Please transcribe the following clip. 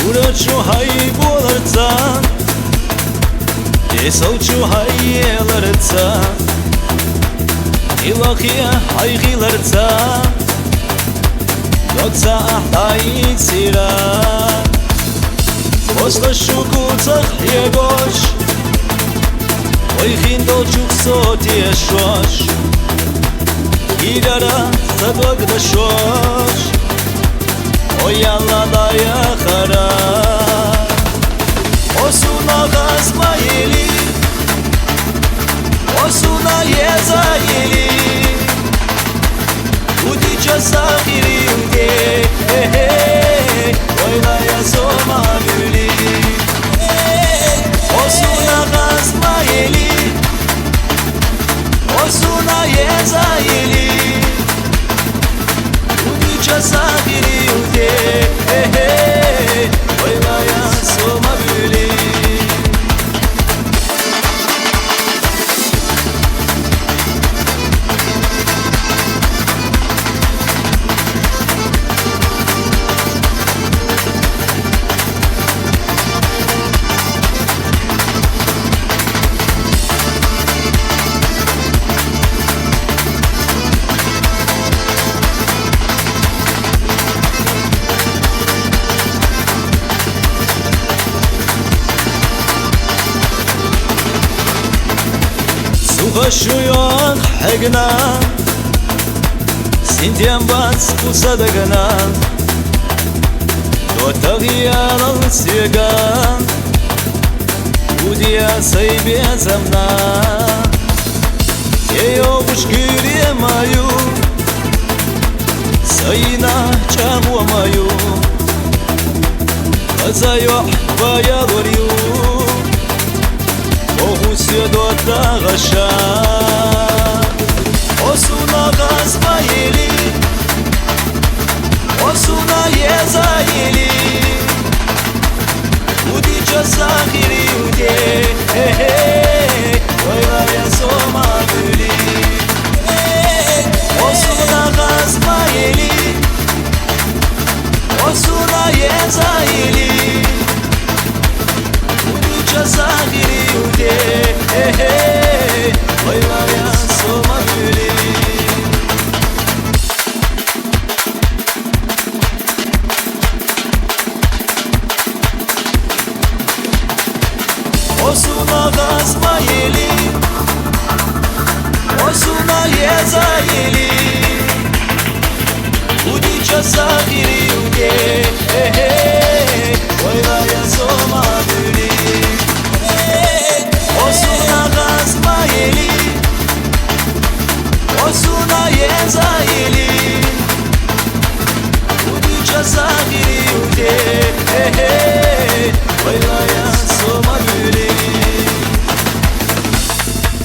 Urăciu hai bolărța E sauciu hai elărța Ilahia hai hilărța Doța ahtai țira Ostă șucuță e goș Oi hindo ciuc sot e șoș Irara să doc de șoș Oi alla da ya khara Osuna gazmayeli Osuna yezayeli Udica sahiri ude Oi la ya soma guli Osuna gazmayeli Osuna yezayeli Udica sahiri ude Oi la ya soma guli Suğaşuyor hegna Sintiyan bas kusadagana Dotağıyan al sigan Udiya saybe zamna Eyo bushkiri mayu Sayna çağwa mayu Azayo baya goryu Ohusya dota gasha Osuna gazmayeli Osuna yezayeli Udica sahiri ude Oyla ya soma guli Osuna gazmayeli Osuna yezayeli Udica sahiri ude Oyla ya soma guli Osuna gazmayeli Osuna yezayeli Udica sahiri ude Oyla ya soma guli Osuna gazmayeli Osuna yezayeli Udica sahiri ude